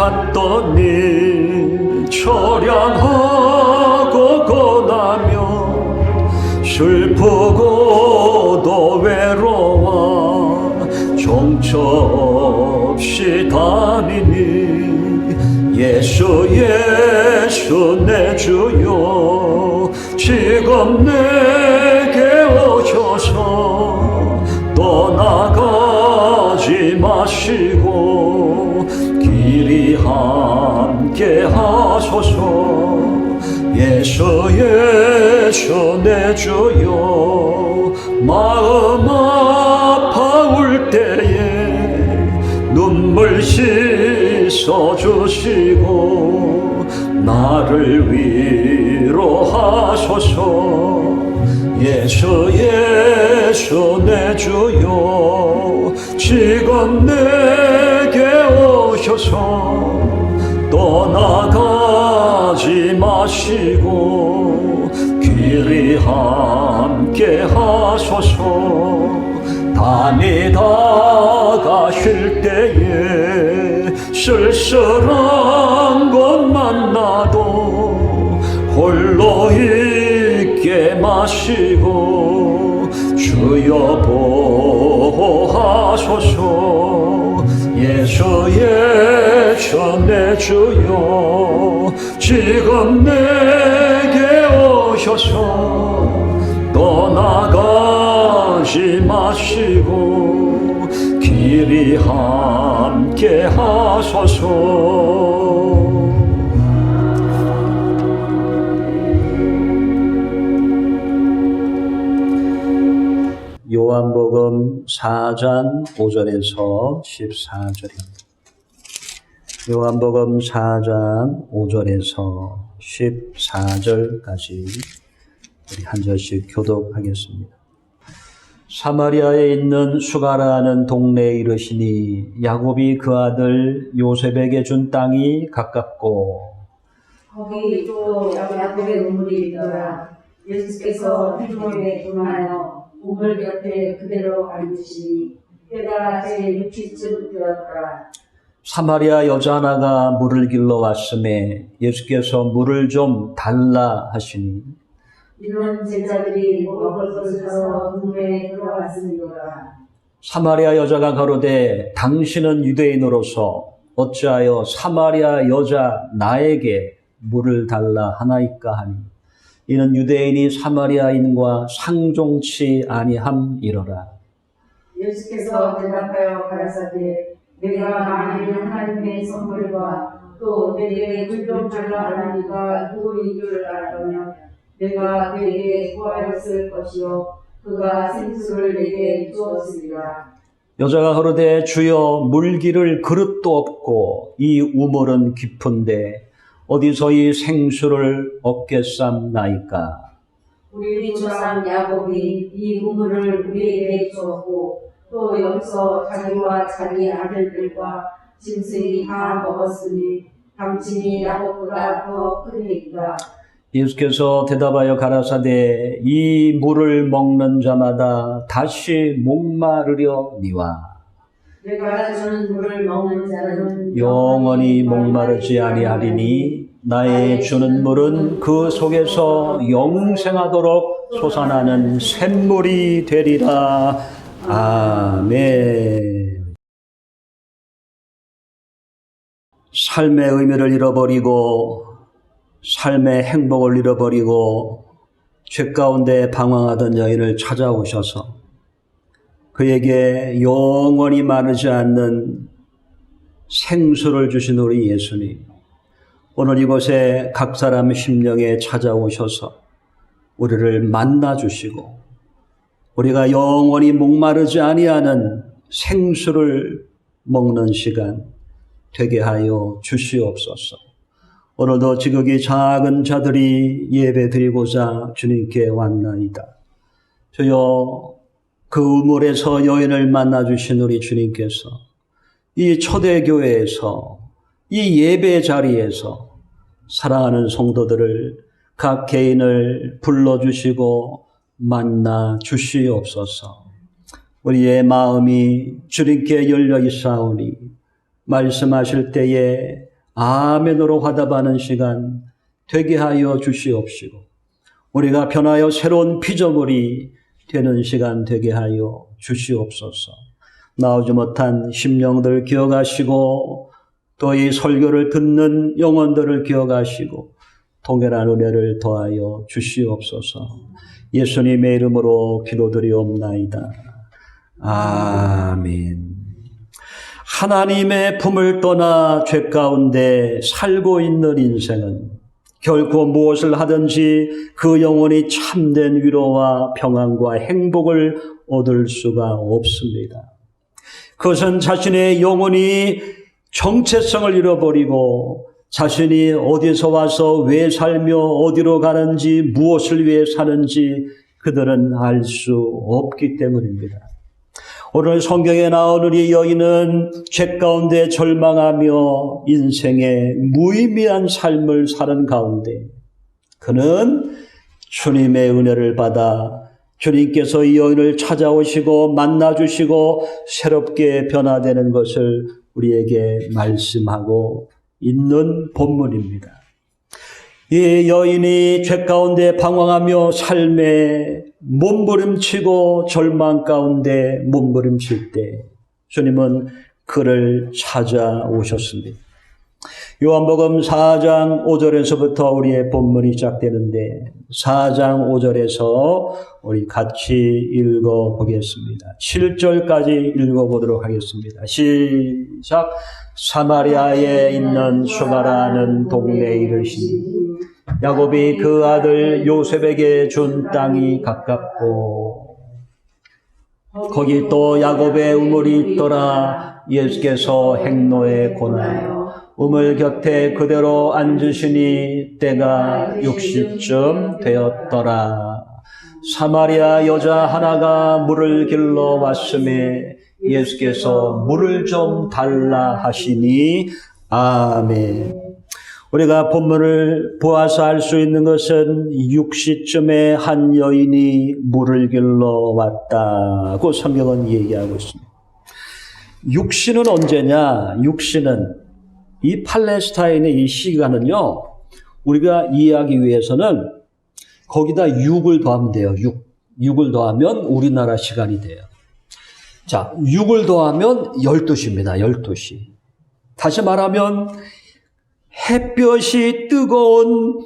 갔더니 처량하고 고나며 슬프고도 외로워 정처 없이 다니니 예수 예수 내 주여 지금 내게 오셔서 떠나가지 마시고 길이 함께 하소서 예수 예수 내 주여 마음 아파올 때에 눈물 씻어주시고 나를 위로하소서 예수 예수 내 주여 지금 내게 오셔서 떠나가지 마시고 길이 함께 하소서 다니다가 쉴 때에 쓸쓸한 것 만나도 홀로 있게 마시고 주여 보호하소서 예수 예수 내 주여 지금 내게 오셔서 떠나가지 마시고 길이 함께 하소서 요한복음 4장 5절에서 14절입니다. 요한복음 4장 5절에서 14절까지 우리 한 절씩 교독하겠습니다. 사마리아에 있는 수가라는 동네에 이르시니 야곱이 그 아들 요셉에게 준 땅이 가깝고 거기 또 야곱의 우물이 있더라. 예수께서 피조물에 분하여 우물 곁에 그대로 앉으시니 때가 제6시쯤 되었더라. 사마리아 여자 하나가 물을 길러 왔음에 예수께서 물을 좀 달라 하시니 이런 제자들이 먹을 것을 사서 우물에 들어왔으니라. 사마리아 여자가 가로되 당신은 유대인으로서 어찌하여 사마리아 여자 나에게 물을 달라 하나이까 하니 이는 유대인이 사마리아인과 상종치 아니함이로라. 예수께서 대답하여 가라사대 내가 만일 하나님의 선물과 또 내게 굴종 줄라 하나니가 누구인 줄 알았다면 내가 그에게 구하였을 것이요 그가 생수를 내게 주었으리라. 여자가 가로되 주여 물기를 그릇도 없고 이 우물은 깊은데 어디서 이 생수를 얻겠삼나이까. 우리 조상 야곱이 이 우물을 우리에게 주었고 또 여기서 자기와 자기 아들들과 짐승이 다 먹었으니 당신이 야곱보다 더 크니이다. 예수께서 대답하여 가라사대 이 물을 먹는 자마다 다시 목마르려니와 내가 주는 물을 먹는 자는 영원히 목마르지 아니하리니 나의 주는 물은 그 속에서 영생하도록 솟아나는 샘물이 되리라. 아멘. 삶의 의미를 잃어버리고 삶의 행복을 잃어버리고 죄 가운데 방황하던 여인을 찾아오셔서 그에게 영원히 마르지 않는 생수를 주신 우리 예수님, 오늘 이곳에 각 사람 심령에 찾아오셔서 우리를 만나주시고 우리가 영원히 목마르지 아니하는 생수를 먹는 시간 되게 하여 주시옵소서. 오늘도 지극히 작은 자들이 예배 드리고자 주님께 왔나이다. 주여, 그 우물에서 여인을 만나주신 우리 주님께서 이 초대교회에서 이 예배 자리에서 사랑하는 성도들을 각 개인을 불러주시고 만나 주시옵소서. 우리의 마음이 주님께 열려 있사오니 말씀하실 때에 아멘으로 화답하는 시간 되게 하여 주시옵시고 우리가 변하여 새로운 피조물이 되는 시간 되게 하여 주시옵소서. 나오지 못한 심령들 기억하시고 또 이 설교를 듣는 영혼들을 기억하시고 동일한 은혜를 더하여 주시옵소서. 예수님의 이름으로 기도드리옵나이다. 아멘. 하나님의 품을 떠나 죄 가운데 살고 있는 인생은 결코 무엇을 하든지 그 영혼이 참된 위로와 평안과 행복을 얻을 수가 없습니다. 그것은 자신의 영혼이 정체성을 잃어버리고 자신이 어디서 와서 왜 살며 어디로 가는지 무엇을 위해 사는지 그들은 알 수 없기 때문입니다. 오늘 성경에 나오는 이 여인은 죄 가운데 절망하며 인생의 무의미한 삶을 사는 가운데 그는 주님의 은혜를 받아 주님께서 이 여인을 찾아오시고 만나주시고 새롭게 변화되는 것을 우리에게 말씀하고 있는 본문입니다. 이 여인이 죄 가운데 방황하며 삶에 몸부림치고 절망 가운데 몸부림칠 때 주님은 그를 찾아오셨습니다. 요한복음 4장 5절에서부터 우리의 본문이 시작되는데 4장 5절에서 우리 같이 읽어보겠습니다. 7절까지 읽어보도록 하겠습니다. 시작. 사마리아에 있는 수가라는 동네에 이르시니 야곱이 그 아들 요셉에게 준 땅이 가깝고 거기 또 야곱의 우물이 있더라. 예수께서 행로에 권하여 우물 곁에 그대로 앉으시니 때가 60쯤 되었더라. 사마리아 여자 하나가 물을 길러 왔음에 예수께서 물을 좀 달라 하시니 아멘. 우리가 본문을 보아서 알 수 있는 것은 6시쯤에 한 여인이 물을 길러 왔다고 성경은 얘기하고 있습니다. 6시는 언제냐? 6시는 이 팔레스타인의 이 시간은요, 우리가 이해하기 위해서는 거기다 6을 더하면 돼요. 6을 더하면 우리나라 시간이 돼요. 자, 6을 더하면 12시입니다. 12시. 다시 말하면 햇볕이 뜨거운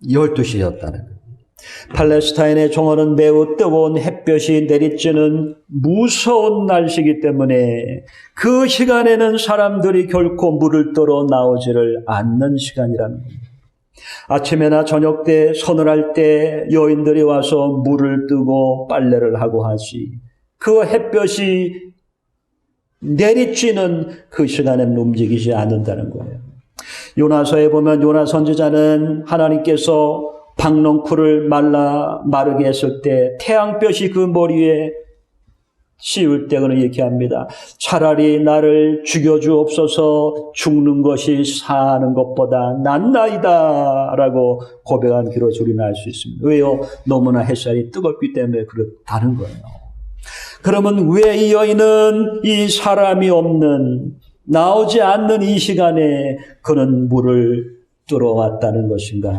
12시였다는 거예요. 팔레스타인의 정원은 매우 뜨거운 햇볕이 내리쬐는 무서운 날씨이기 때문에 그 시간에는 사람들이 결코 물을 떠러 나오지를 않는 시간이라는 겁니다. 아침에나 저녁 때 서늘할 때 여인들이 와서 물을 뜨고 빨래를 하고 하지 그 햇볕이 내리쬐는 그 시간에는 움직이지 않는다는 거예요. 요나서에 보면 요나 선지자는 하나님께서 박농쿨을 마르게 했을 때 태양볕이 그 머리에 씌울 때 그는 이렇게 합니다. 차라리 나를 죽여주옵소서. 죽는 것이 사는 것보다 낫나이다 라고 고백한 기로 우리는 알 수 있습니다. 왜요? 너무나 햇살이 뜨겁기 때문에 그렇다는 거예요. 그러면 왜 이 여인은 이 사람이 없는 나오지 않는 이 시간에 그는 물을 뚫어왔다는 것인가?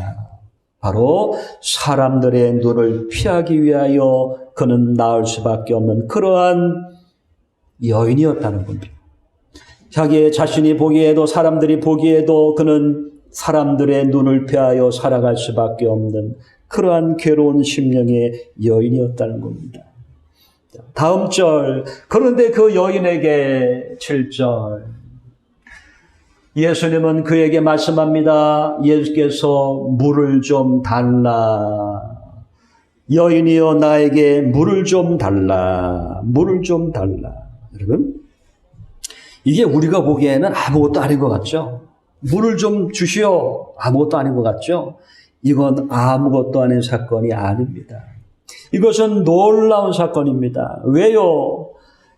바로 사람들의 눈을 피하기 위하여 그는 나올 수밖에 없는 그러한 여인이었다는 겁니다. 자기의 자신이 보기에도 사람들이 보기에도 그는 사람들의 눈을 피하여 살아갈 수밖에 없는 그러한 괴로운 심령의 여인이었다는 겁니다. 다음 절, 그런데 그 여인에게 7절, 예수님은 그에게 말씀합니다. 예수께서 물을 좀 달라. 여인이여 나에게 물을 좀 달라. 물을 좀 달라. 여러분, 이게 우리가 보기에는 아무것도 아닌 것 같죠? 물을 좀 주시오. 아무것도 아닌 것 같죠? 이건 아무것도 아닌 사건이 아닙니다. 이것은 놀라운 사건입니다. 왜요?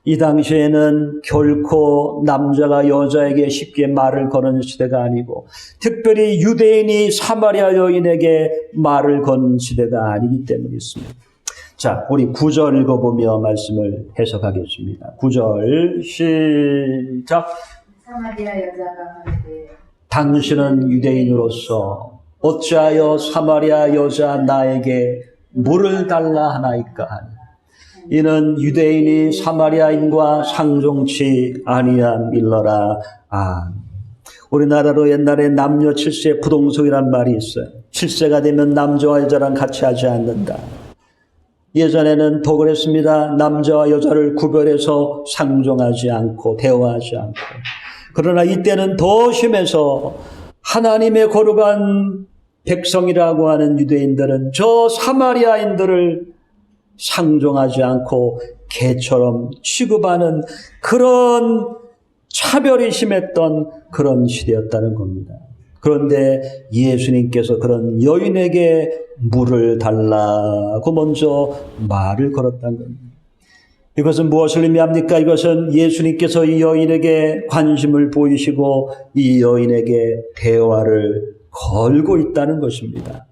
이 당시에는 결코 남자가 여자에게 쉽게 말을 거는 시대가 아니고 특별히 유대인이 사마리아 여인에게 말을 건 시대가 아니기 때문에 있습니다. 자, 우리 9절 읽어보며 말씀을 해석하겠습니다. 9절 시작. 사마리아 여자가 가로되 당신은 유대인으로서 어찌하여 사마리아 여자 나에게 물을 달라 하나이까 하니 이는 유대인이 사마리아인과 상종치 아니함일러라. 우리나라로 옛날에 남녀 7세 부동석이란 말이 있어요. 7세가 되면 남자와 여자랑 같이 하지 않는다. 예전에는 더 그랬습니다. 남자와 여자를 구별해서 상종하지 않고 대화하지 않고. 그러나 이때는 더 심해서 하나님의 거룩한 백성이라고 하는 유대인들은 저 사마리아인들을 상종하지 않고 개처럼 취급하는 그런 차별이 심했던 그런 시대였다는 겁니다. 그런데 예수님께서 그런 여인에게 물을 달라고 먼저 말을 걸었다는 겁니다. 이것은 무엇을 의미합니까? 이것은 예수님께서 이 여인에게 관심을 보이시고 이 여인에게 대화를 걸고 있다는 것입니다.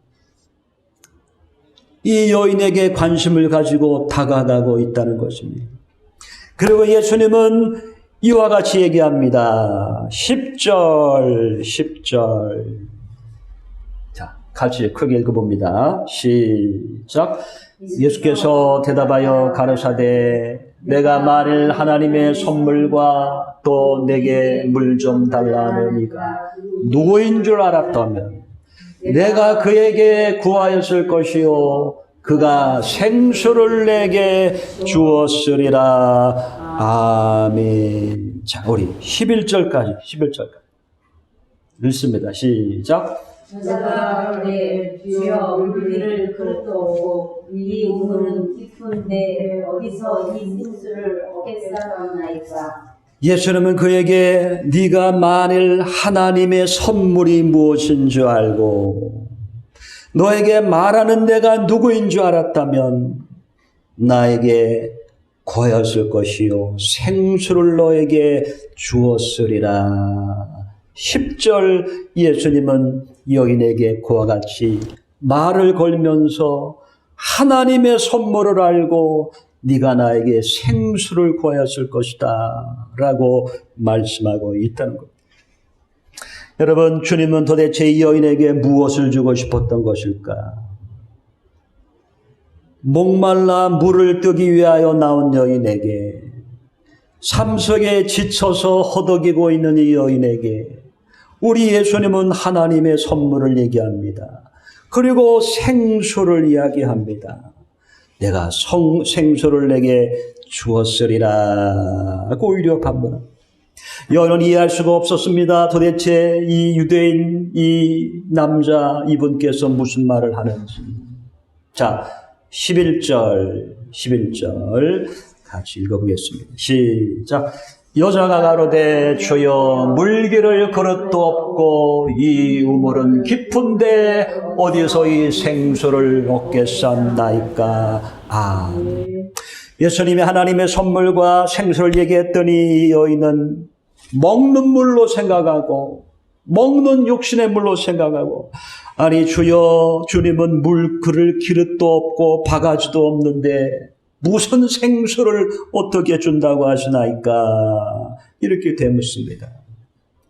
이 여인에게 관심을 가지고 다가가고 있다는 것입니다. 그리고 예수님은 이와 같이 얘기합니다. 10절. 자, 같이 크게 읽어봅니다. 시작. 예수께서 대답하여 가르사대 내가 만일 하나님의 선물과 또 내게 물 좀 달라는 이가 누구인 줄 알았다면 내가 그에게 구하였을 것이요 그가 생수를 내게 주었으리라. 아멘. 자, 우리 11절까지 읽습니다. 시작. 여자가 그러되 주여 물기를 그릇도 없고 이 우물은 깊은데 어디서 이 생수를 얻겠사옵나이까. 예수님은 그에게 네가 만일 하나님의 선물이 무엇인 줄 알고 너에게 말하는 내가 누구인 줄 알았다면 나에게 구하였을 것이요 생수를 너에게 주었으리라. 10절 예수님은 여인에게 그와 같이 말을 걸면서 하나님의 선물을 알고 네가 나에게 생수를 구하였을 것이다 라고 말씀하고 있다는 겁니다. 여러분, 주님은 도대체 이 여인에게 무엇을 주고 싶었던 것일까? 목말라 물을 뜨기 위하여 나온 여인에게, 삶 속에 지쳐서 허덕이고 있는 이 여인에게 우리 예수님은 하나님의 선물을 얘기합니다. 그리고 생수를 이야기합니다. 내가 생수를 내게 주었으리라 고 오히려 반문합니다. 여인은 이해할 수가 없었습니다. 도대체 이 유대인 이 남자 이분께서 무슨 말을 하는지. 자, 11절 같이 읽어보겠습니다. 시작. 여자가 가로되 주여 물기를 그릇도 없고 이 우물은 깊은데 어디서 이 생수를 얻겠사옵나이까. 아멘. 예수님이 하나님의 선물과 생수를 얘기했더니 이 여인은 먹는 물로 생각하고 먹는 육신의 물로 생각하고 아니 주여 주님은 물 그릇 기릇도 없고 바가지도 없는데 무슨 생수를 어떻게 준다고 하시나이까 이렇게 되묻습니다.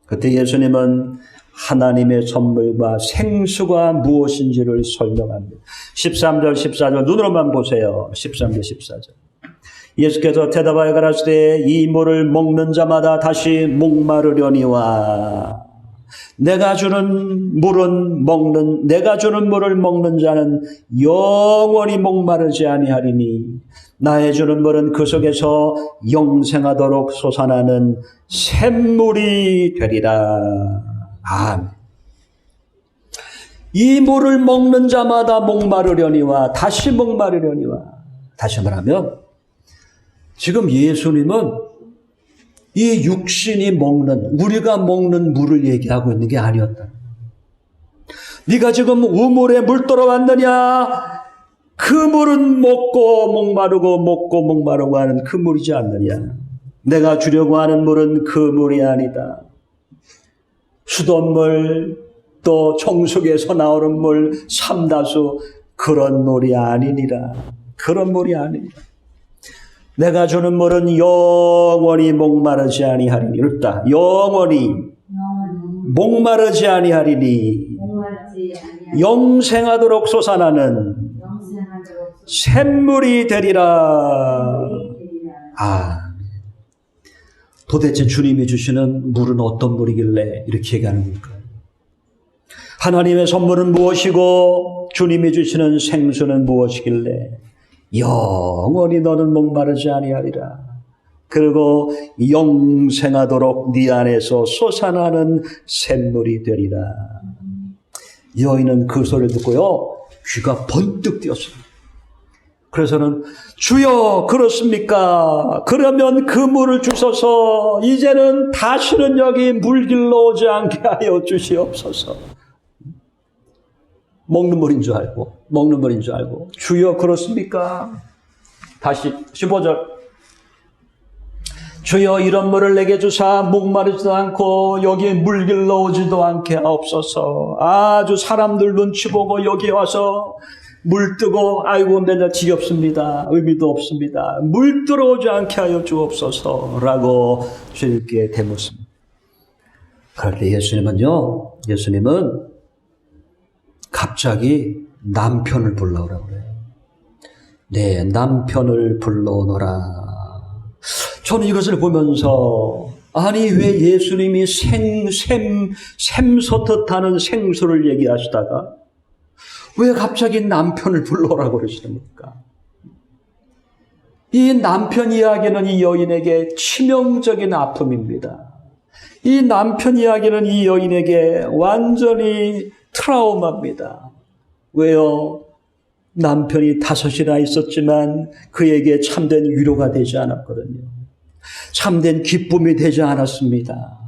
그때 예수님은 하나님의 선물과 생수가 무엇인지를 설명합니다. 13절 14절 눈으로만 보세요. 13절 14절 예수께서 대답하여 가라사대 이 물을 먹는 자마다 다시 목마르려니와 내가 주는 물을 먹는 자는 영원히 목마르지 아니하리니 나의 주는 물은 그 속에서 영생하도록 솟아나는 샘물이 되리라. 아멘. 이 물을 먹는 자마다 목마르려니와 다시 목마르려니와. 다시 말하면 지금 예수님은 이 육신이 먹는, 우리가 먹는 물을 얘기하고 있는 게 아니었다. 네가 지금 우물에 물 떠러왔느냐? 그 물은 먹고 목마르고 하는 그 물이지 않느냐? 내가 주려고 하는 물은 그 물이 아니다. 수돗물, 또 정수기에서 나오는 물, 삼다수, 그런 물이 아니니라. 그런 물이 아니니라. 내가 주는 물은 영원히 목마르지 아니하리니. 읽다. 영원히 목마르지 아니하리니 목마르지 아니하리니 영생하도록 솟아나는 영생하도록 샘물이 되리라. 아, 도대체 주님이 주시는 물은 어떤 물이길래 이렇게 얘기하는 걸까요? 하나님의 선물은 무엇이고 주님이 주시는 생수는 무엇이길래 영원히 너는 목마르지 아니하리라. 그리고 영생하도록 네 안에서 솟아나는 샘물이 되리라. 여인은 그 소리를 듣고요, 귀가 번뜩 뜨였습니다. 그래서는 주여 그렇습니까? 그러면 그 물을 주소서. 이제는 다시는 여기 물길로 오지 않게 하여 주시옵소서. 먹는 물인 줄 알고 주여 그렇습니까? 다시 15절. 주여 이런 물을 내게 주사 목마르지도 않고 여기 물길로 오지도 않게 하옵소서. 아주 사람들 눈치 보고 여기 와서 물 뜨고 아이고 맨날 지겹습니다. 의미도 없습니다. 물 들어오지 않게 하여 주옵소서 라고 주님께 대묻습니다. 그럴 때 예수님은 갑자기 남편을 불러오라고 그래요. 네, 남편을 불러오너라. 저는 이것을 보면서 아니 왜 예수님이 샘솟듯하는 생수를 얘기하시다가 왜 갑자기 남편을 불러오라고 그러시는 겁니까? 이 남편 이야기는 이 여인에게 치명적인 아픔입니다. 이 남편 이야기는 이 여인에게 완전히 트라우마입니다. 왜요? 남편이 5이나 있었지만 그에게 참된 위로가 되지 않았거든요. 참된 기쁨이 되지 않았습니다.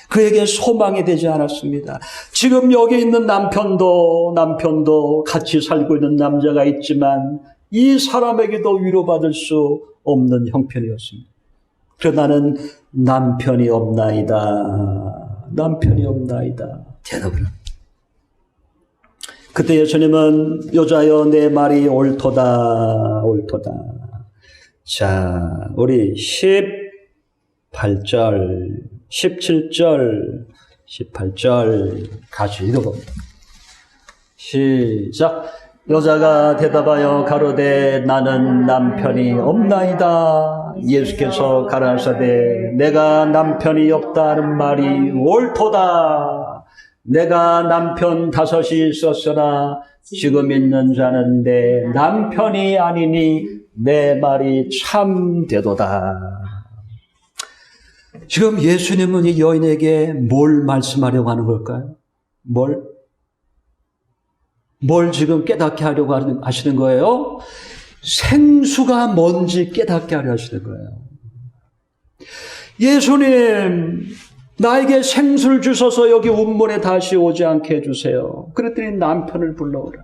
그에게 소망이 되지 않았습니다. 지금 여기 있는 남편도 같이 살고 있는 남자가 있지만 이 사람에게도 위로받을 수 없는 형편이었습니다. 그래서 나는 남편이 없나이다. 대답을 합니다. 그때 예수님은 여자여 내 말이 옳도다. 자, 우리 18절, 17절, 18절 같이 읽어봅니다. 시작. 여자가 대답하여 가로되 나는 남편이 없나이다. 예수께서 가라사대 내가 남편이 없다는 말이 옳도다. 내가 남편 5이 있었으나 지금 있는 자는 내 남편이 아니니 내 말이 참되도다. 지금 예수님은 이 여인에게 뭘 말씀하려고 하는 걸까요? 뭘 지금 깨닫게 하려고 하시는 거예요? 생수가 뭔지 깨닫게 하려 하시는 거예요. 예수님, 나에게 생수를 주셔서 여기 운문에 다시 오지 않게 해주세요. 그랬더니 남편을 불러오라.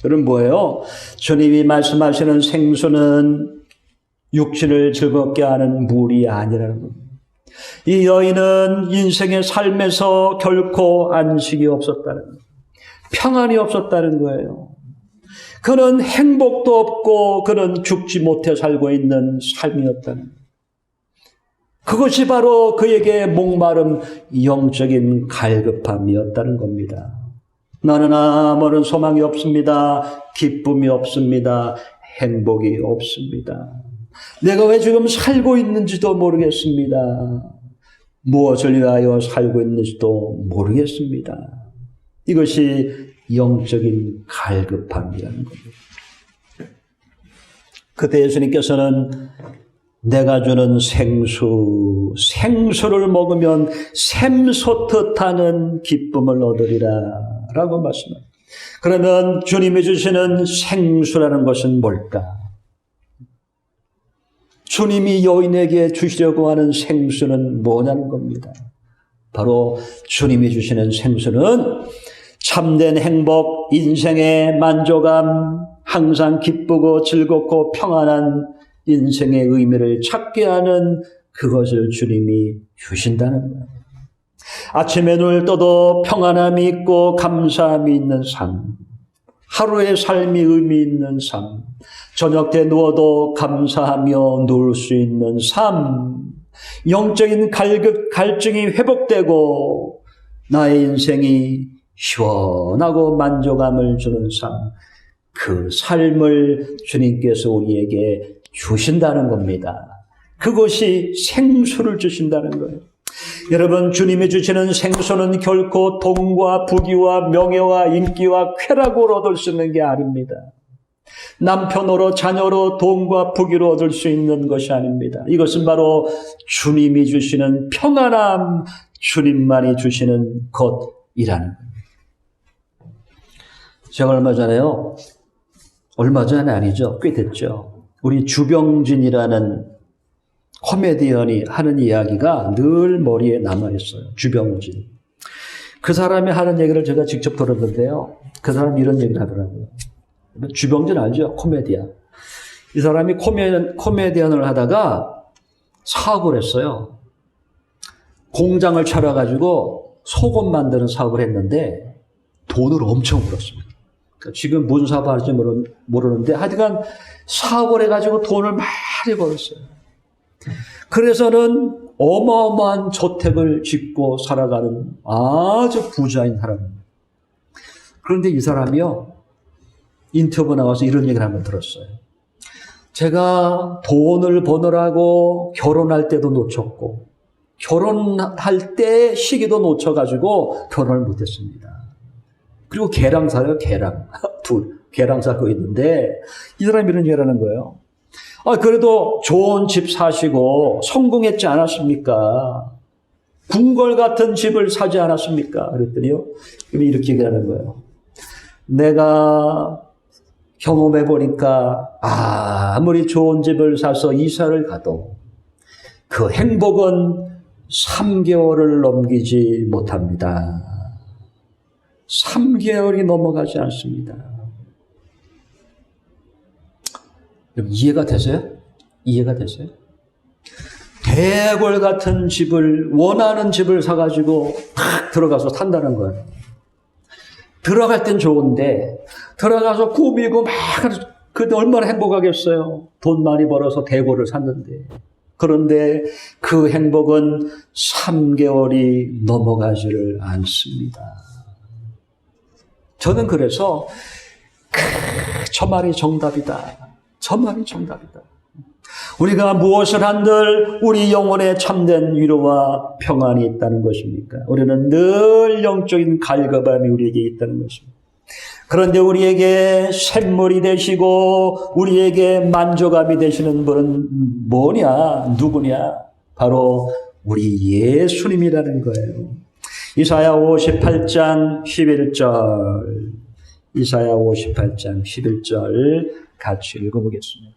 여러분 뭐예요? 주님이 말씀하시는 생수는 육신을 즐겁게 하는 물이 아니라는 겁니다. 이 여인은 인생의 삶에서 결코 안식이 없었다는 거예요. 평안이 없었다는 거예요. 그는 행복도 없고 그는 죽지 못해 살고 있는 삶이었다는 거예요. 그것이 바로 그에게 목마름, 영적인 갈급함이었다는 겁니다. 나는 아무런 소망이 없습니다. 기쁨이 없습니다. 행복이 없습니다. 내가 왜 지금 살고 있는지도 모르겠습니다. 무엇을 위하여 살고 있는지도 모르겠습니다. 이것이 영적인 갈급함이라는 겁니다. 그때 예수님께서는 내가 주는 생수를 먹으면 샘솟듯하는 기쁨을 얻으리라 라고 말씀합니다. 그러면 주님이 주시는 생수라는 것은 뭘까? 주님이 여인에게 주시려고 하는 생수는 뭐냐는 겁니다. 바로 주님이 주시는 생수는 참된 행복, 인생의 만족감, 항상 기쁘고 즐겁고 평안한 인생의 의미를 찾게 하는 그것을 주님이 주신다는 거예요. 아침에 눈을 떠도 평안함이 있고 감사함이 있는 삶, 하루의 삶이 의미 있는 삶, 저녁 때 누워도 감사하며 누울 수 있는 삶, 영적인 갈증이 회복되고 나의 인생이 시원하고 만족감을 주는 삶, 그 삶을 주님께서 우리에게 주신다는 겁니다. 그것이 생수를 주신다는 거예요. 여러분, 주님이 주시는 생수는 결코 돈과 부귀와 명예와 인기와 쾌락으로 얻을 수 있는 게 아닙니다. 남편으로 자녀로 돈과 부귀로 얻을 수 있는 것이 아닙니다. 이것은 바로 주님이 주시는 평안함, 주님만이 주시는 것이라는 겁니다. 제가 얼마 전에 아니죠. 꽤 됐죠. 우리 주병진이라는 코미디언이 하는 이야기가 늘 머리에 남아있어요. 주병진. 그 사람이 하는 얘기를 제가 직접 들었는데요. 그 사람이 이런 얘기를 하더라고요. 주병진 알죠? 코미디언. 이 사람이 코미디언을 하다가 사업을 했어요. 공장을 차려가지고 속옷 만드는 사업을 했는데 돈을 엄청 벌었습니다. 지금 무슨 사업을 할지 모르는데 하여간 사업을 해가지고 돈을 많이 벌었어요. 그래서는 어마어마한 저택을 짓고 살아가는 아주 부자인 사람입니다. 그런데 이 사람이요, 인터뷰 나와서 이런 얘기를 한번 들었어요. 제가 돈을 버느라고 결혼할 때도 놓쳤고 결혼할 때 시기도 놓쳐가지고 결혼을 못했습니다. 그리고 개랑 사요, 개랑. 개랑 사고 있는데 이 사람이 이런 얘기를 하는 거예요. 그래도 좋은 집 사시고 성공했지 않았습니까? 궁궐 같은 집을 사지 않았습니까? 그랬더니요, 이렇게 얘기하는 거예요. 내가 경험해 보니까 아무리 좋은 집을 사서 이사를 가도 그 행복은 3개월을 넘기지 못합니다. 3개월이 넘어가지 않습니다. 여러분, 이해가 되세요? 이해가 되세요? 대궐 같은 집을, 원하는 집을 사가지고 탁 들어가서 산다는 거예요. 들어갈 땐 좋은데 들어가서 꾸미고 막 그때 얼마나 행복하겠어요. 돈 많이 벌어서 대궐을 샀는데. 그런데 그 행복은 3개월이 넘어가지를 않습니다. 저는 그래서 저 말이 정답이다. 저 말이 정답이다. 우리가 무엇을 한들 우리 영혼에 참된 위로와 평안이 있다는 것입니까? 우리는 늘 영적인 갈급함이 우리에게 있다는 것입니다. 그런데 우리에게 샘물이 되시고 우리에게 만족함이 되시는 분은 뭐냐? 누구냐? 바로 우리 예수님이라는 거예요. 이사야 58장 11절, 이사야 58장 11절 같이 읽어보겠습니다.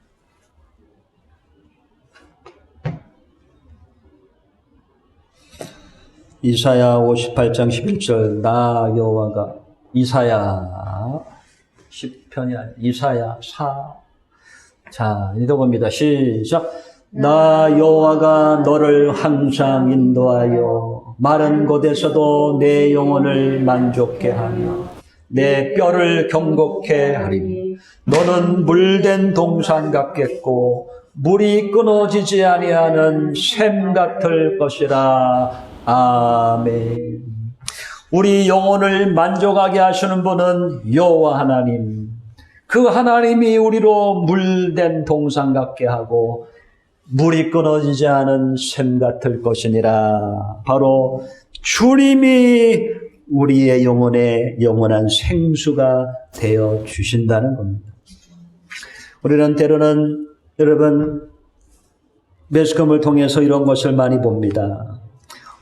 이사야 58장 11절, 나 여호와가, 이사야 10편이 아니라 이사야 4. 자, 읽어봅니다. 시작. 나 여호와가 너를 항상 인도하여 마른 곳에서도 내 영혼을 만족케 하며 내 뼈를 경곡케 하리니 너는 물된 동산 같겠고 물이 끊어지지 아니하는 샘 같을 것이라. 아멘. 우리 영혼을 만족하게 하시는 분은 여호와 하나님. 그 하나님이 우리로 물된 동산 같게 하고 물이 끊어지지 않은 샘 같을 것이니라. 바로 주님이 우리의 영혼에 영원한 생수가 되어 주신다는 겁니다. 우리는 때로는 여러분 매스컴을 통해서 이런 것을 많이 봅니다.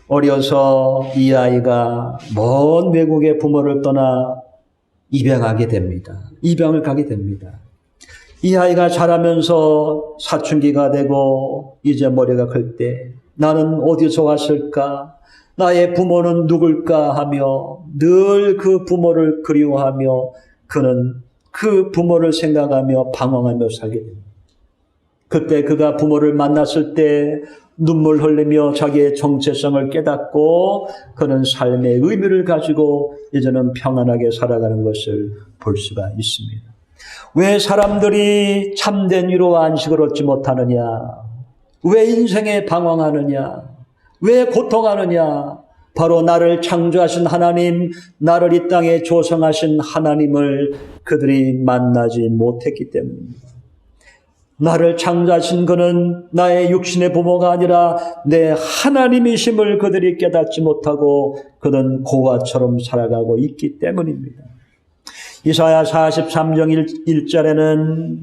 어려서 이 아이가 먼 외국의 부모를 떠나 입양하게 됩니다. 입양을 가게 됩니다. 이 아이가 자라면서 사춘기가 되고 이제 머리가 클 때 나는 어디서 왔을까? 나의 부모는 누굴까 하며 늘 그 부모를 그리워하며 그는 그 부모를 생각하며 방황하며 살게 됩니다. 그때 그가 부모를 만났을 때 눈물 흘리며 자기의 정체성을 깨닫고 그는 삶의 의미를 가지고 이제는 평안하게 살아가는 것을 볼 수가 있습니다. 왜 사람들이 참된 위로와 안식을 얻지 못하느냐? 왜 인생에 방황하느냐? 왜 고통하느냐? 바로 나를 창조하신 하나님, 나를 이 땅에 조성하신 하나님을 그들이 만나지 못했기 때문입니다. 나를 창조하신 그는 나의 육신의 부모가 아니라 내 하나님이심을 그들이 깨닫지 못하고 그는 고아처럼 살아가고 있기 때문입니다. 이사야 43장 1절에는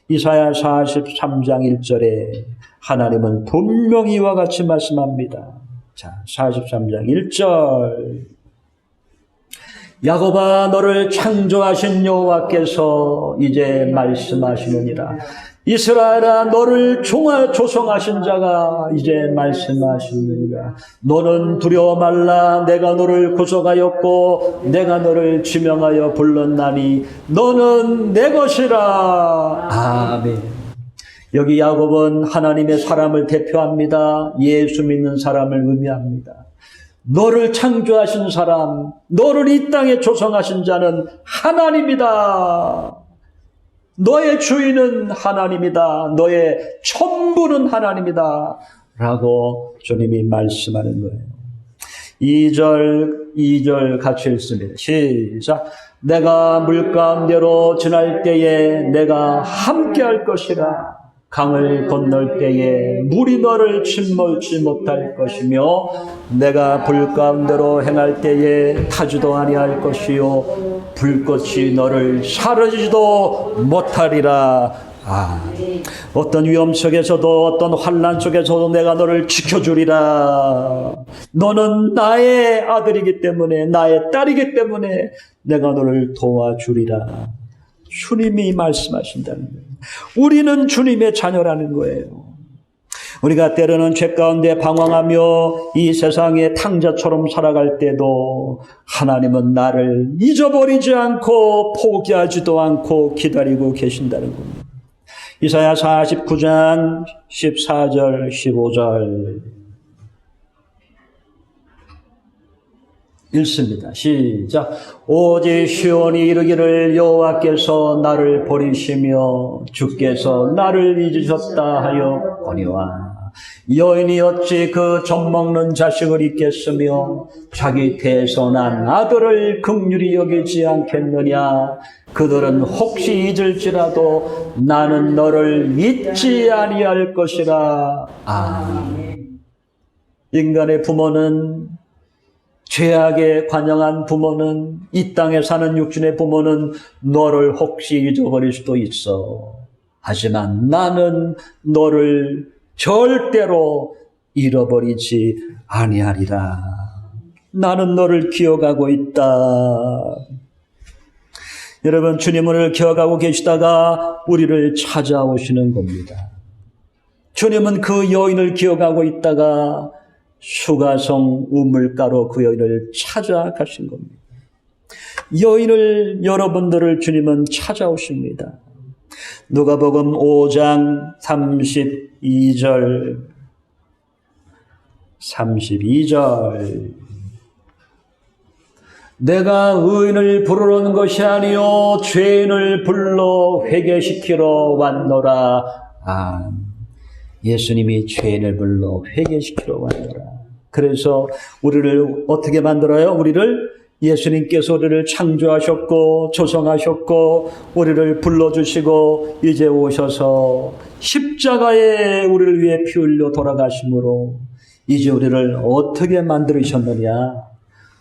이사야 43장 1절에 하나님은 분명히 이와 같이 말씀합니다. 자, 43장 1절. 야곱아, 너를 창조하신 여호와께서 이제 말씀하시느니라. 이스라엘아, 너를 조성하신 자가 이제 말씀하시느니라. 너는 두려워 말라. 내가 너를 구속하였고 내가 너를 지명하여 불렀나니 너는 내 것이라. 아멘. 여기 야곱은 하나님의 사람을 대표합니다. 예수 믿는 사람을 의미합니다. 너를 창조하신 사람, 너를 이 땅에 조성하신 자는 하나님이다. 너의 주인은 하나님이다. 너의 전부는 하나님이다. 라고 주님이 말씀하는 거예요. 2절 같이 읽습니다. 시작. 내가 물 가운데로 지날 때에 내가 함께 할 것이라. 강을 건널 때에 물이 너를 침몰치 못할 것이며 내가 불 가운데로 행할 때에 타지도 아니할 것이요 불꽃이 너를 사르지도 못하리라. 어떤 위험 속에서도 어떤 환난 속에서도 내가 너를 지켜주리라. 너는 나의 아들이기 때문에 나의 딸이기 때문에 내가 너를 도와주리라. 주님이 말씀하신다는 거예요. 우리는 주님의 자녀라는 거예요. 우리가 때로는 죄 가운데 방황하며 이 세상의 탕자처럼 살아갈 때도 하나님은 나를 잊어버리지 않고 포기하지도 않고 기다리고 계신다는 겁니다. 이사야 49장 14절 15절 읽습니다. 시작. 오직 시온이 이르기를 여호와께서 나를 버리시며 주께서 나를 잊으셨다 하였거니와 여인이 어찌 그 젖먹는 자식을 잊겠으며 자기 태에서 난 아들을 긍휼히 여기지 않겠느냐. 그들은 혹시 잊을지라도 나는 너를 잊지 아니할 것이라. 인간의 부모는, 죄악에 관영한 부모는, 이 땅에 사는 육신의 부모는 너를 혹시 잊어버릴 수도 있어. 하지만 나는 너를 절대로 잃어버리지 아니하리라. 나는 너를 기억하고 있다. 여러분, 주님을 기억하고 계시다가 우리를 찾아오시는 겁니다. 주님은 그 여인을 기억하고 있다가 수가성 우물가로 그 여인을 찾아가신 겁니다. 여인을, 여러분들을 주님은 찾아오십니다. 누가복음 5장 32절 내가 의인을 부르러 온 것이 아니요 죄인을 불러 회개시키러 왔노라. 예수님이 죄인을 불러 회개시키러 왔노라. 그래서 우리를 어떻게 만들어요? 예수님께서 우리를 창조하셨고 조성하셨고 우리를 불러주시고 이제 오셔서 십자가에 우리를 위해 피 흘려 돌아가심으로 이제 우리를 어떻게 만들으셨느냐?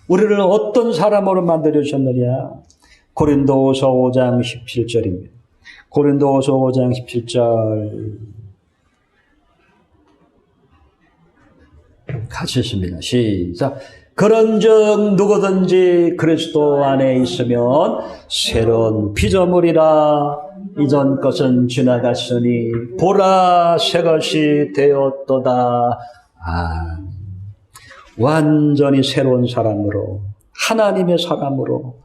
우리를 어떤 사람으로 만들으셨느냐? 고린도후서 5장 17절입니다. 고린도후서 5장 17절 같이 읽습니다. 시작. 그런즉 누구든지 그리스도 안에 있으면 새로운 피조물이라. 이전 것은 지나갔으니 보라 새 것이 되었도다. 완전히 새로운 사람으로, 하나님의 사람으로,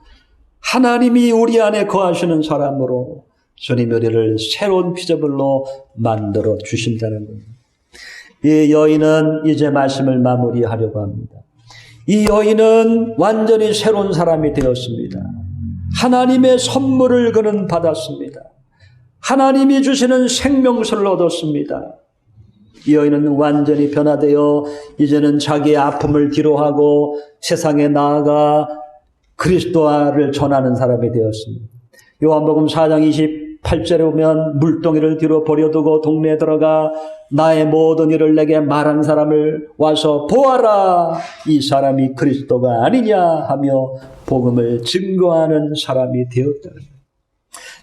하나님이 우리 안에 거하시는 사람으로 주님이 우리를 새로운 피조물로 만들어 주신다는 겁니다. 이 여인은 이제 말씀을 마무리하려고 합니다. 이 여인은 완전히 새로운 사람이 되었습니다. 하나님의 선물을 그는 받았습니다. 하나님이 주시는 생명수를 얻었습니다. 이 여인은 완전히 변화되어 이제는 자기의 아픔을 뒤로하고 세상에 나아가 그리스도를 전하는 사람이 되었습니다. 요한복음 4장 28절에 보면 물동이를 뒤로 버려두고 동네에 들어가 나의 모든 일을 내게 말한 사람을 와서 보아라, 이 사람이 그리스도가 아니냐 하며 복음을 증거하는 사람이 되었다.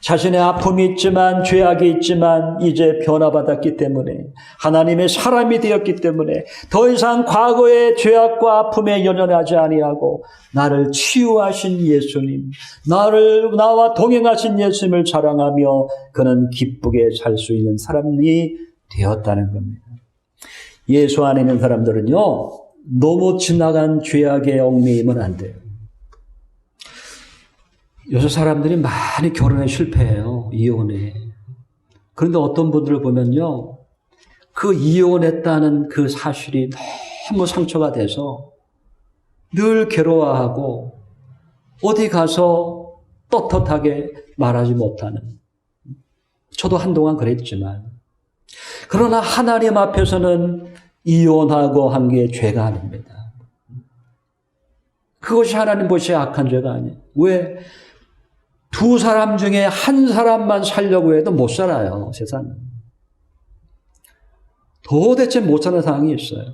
자신의 아픔이 있지만 죄악이 있지만 이제 변화받았기 때문에 하나님의 사람이 되었기 때문에 더 이상 과거의 죄악과 아픔에 연연하지 아니하고 나를 치유하신 예수님, 나와 동행하신 예수님을 자랑하며 그는 기쁘게 살 수 있는 사람이 되었다는 겁니다. 예수 안에 있는 사람들은요, 너무 지나간 죄악에 얽매이면 안 돼요. 요새 사람들이 많이 결혼에 실패해요. 이혼에. 그런데 어떤 분들을 보면요, 그 이혼했다는 그 사실이 너무 상처가 돼서 늘 괴로워하고 어디 가서 떳떳하게 말하지 못하는, 저도 한동안 그랬지만, 그러나 하나님 앞에서는 이혼하고 한 게 죄가 아닙니다. 그것이 하나님 보시기에 악한 죄가 아니에요. 왜? 두 사람 중에 한 사람만 살려고 해도 못 살아요, 세상은. 도대체 못 사는 상황이 있어요.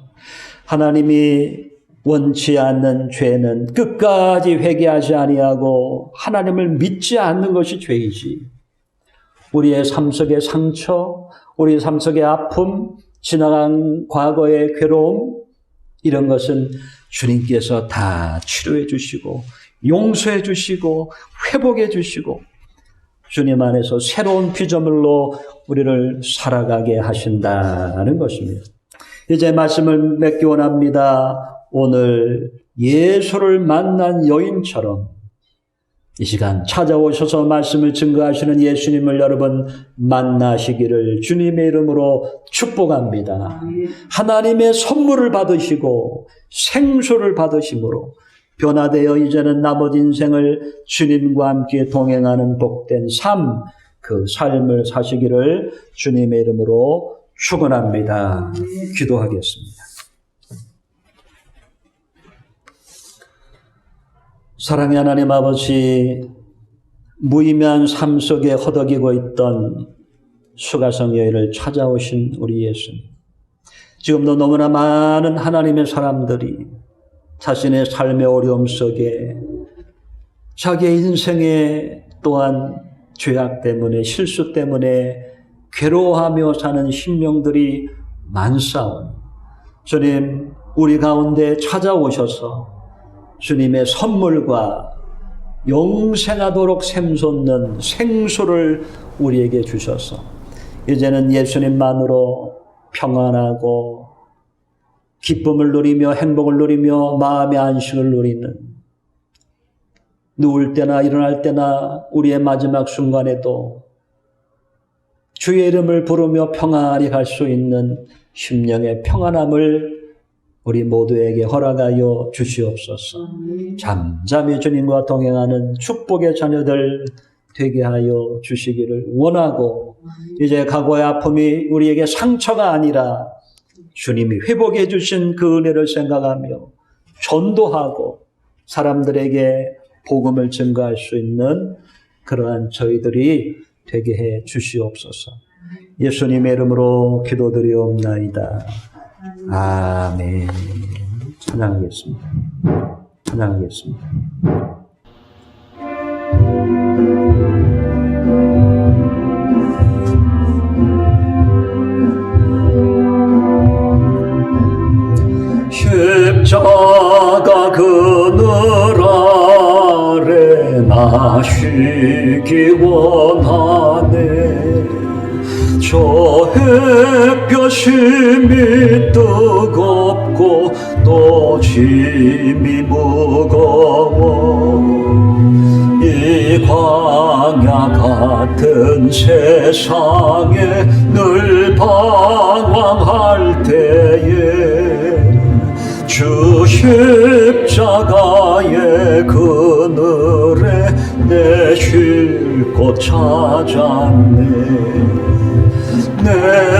하나님이 원치 않는 죄는 끝까지 회개하지 아니하고 하나님을 믿지 않는 것이 죄이지. 우리의 삶 속의 상처, 우리의 삶 속의 아픔, 지나간 과거의 괴로움, 이런 것은 주님께서 다 치료해 주시고 용서해 주시고 회복해 주시고 주님 안에서 새로운 피조물로 우리를 살아가게 하신다는 것입니다. 이제 말씀을 맺기 원합니다. 오늘 예수를 만난 여인처럼 이 시간 찾아오셔서 말씀을 증거하시는 예수님을 여러분 만나시기를 주님의 이름으로 축복합니다. 하나님의 선물을 받으시고 생수를 받으심으로 변화되어 이제는 나머지 인생을 주님과 함께 동행하는 복된 삶, 그 삶을 사시기를 주님의 이름으로 축원합니다. 기도하겠습니다. 사랑의 하나님 아버지, 무의미한 삶 속에 허덕이고 있던 수가성 여인을 찾아오신 우리 예수님, 지금도 너무나 많은 하나님의 사람들이 자신의 삶의 어려움 속에 자기의 인생에 또한 죄악 때문에 실수 때문에 괴로워하며 사는 심령들이 많사오니 주님, 우리 가운데 찾아오셔서 주님의 선물과 영생하도록 샘솟는 생수를 우리에게 주셔서 이제는 예수님만으로 평안하고 기쁨을 누리며 행복을 누리며 마음의 안식을 누리는, 누울 때나 일어날 때나 우리의 마지막 순간에도 주의 이름을 부르며 평안히 갈 수 있는 심령의 평안함을 우리 모두에게 허락하여 주시옵소서. 잠잠히 주님과 동행하는 축복의 자녀들 되게 하여 주시기를 원하고, 이제 과거의 아픔이 우리에게 상처가 아니라 주님이 회복해 주신 그 은혜를 생각하며 전도하고 사람들에게 복음을 증거할 수 있는 그러한 저희들이 되게 해 주시옵소서. 예수님의 이름으로 기도드리옵나이다. 아멘. 찬양하겠습니다. 찬양하겠습니다. 십자가 그늘 아래 나 쉬기 원하네. 저 햇볕이 뜨겁고 또 짐이 무거워. 이 광야 같은 세상에 늘 방황할 때에 주 십자가의 그늘에 내 쉴 곳 찾았네. 내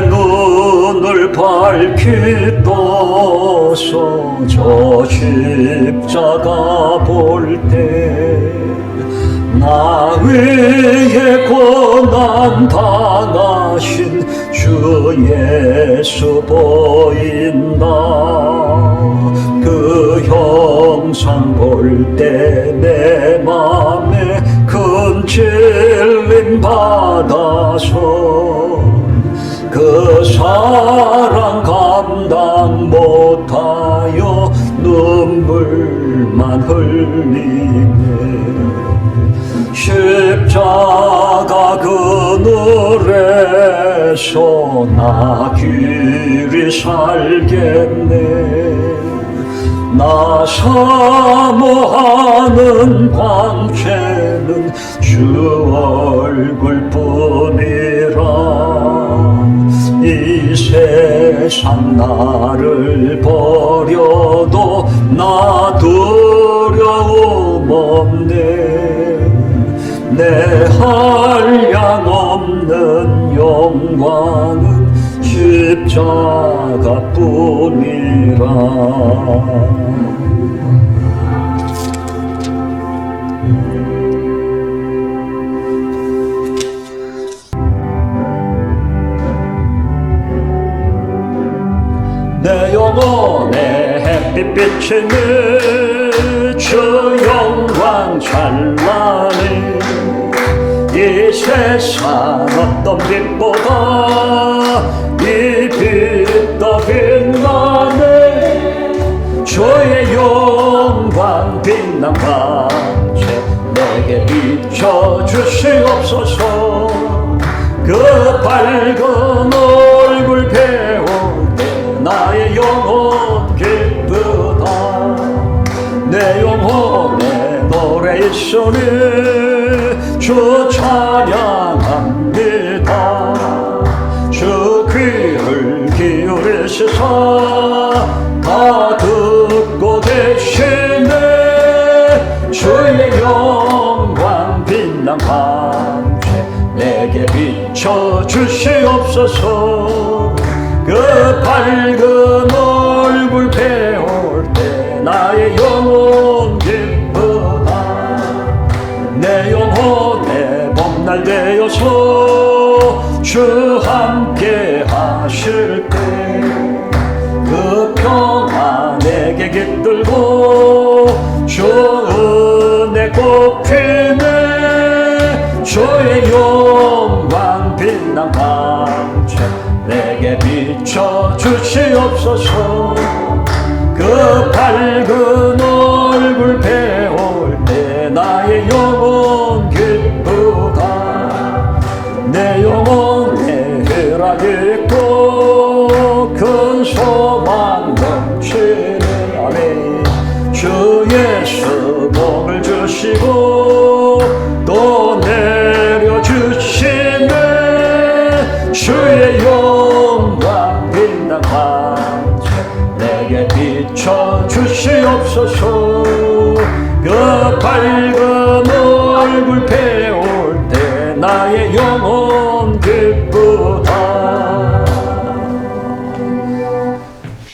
눈을 눈을 밝히 떠서 저 십자가 볼 때 나 위에 고난 당하신 주 예수 보인다. 그 형상 볼 때 내 맘에 큰 찔림 받아서 그 사랑 감당 못하여 눈물만 흘리네. 십자가 그늘에서 나 길이 살겠네. 나 사모하는 광채는 주 얼굴뿐이라. 이 세상 나를 버려도 나 두려움 없네. 내 한량 없는 영광은 십자가뿐이라. 내 영혼에 햇빛 비치는 주 영광 찬란히 이 세상 어떤 빛보다 이 빛 더 빛나네. 주의 영광 빛난 광채 내게 비춰주시옵소서. 그 밝은 얼굴 배울 때 나의 영혼 기쁘다. 내 영혼에 노래 있으니 주 찬양합니다. 주 귀를 기울이시사 다 듣고 계시네. 주의 영광 빛난 광채 내게 비춰주시옵소서. 그 밝은 얼굴 배울 때 나의 영혼 기쁘다. 내 영혼에 봄날 되어서 주 함께 하실 때 그 평화 내게 깃들고 주 은혜 꽃피네. 주의 영광 빛난 광채 내게 비춰주시옵소서. 그 밝은 얼굴 배울 때 나의 영혼 기쁘다. 내 영혼에 희락 있고 큰 소망 넘치네. 아멘. 주 예수 복을 주시고 또 내려주시네. 주의 영광 빛난 광채 내게 비춰주시옵소서. 그 밝은 얼굴 배울 때 나의 영혼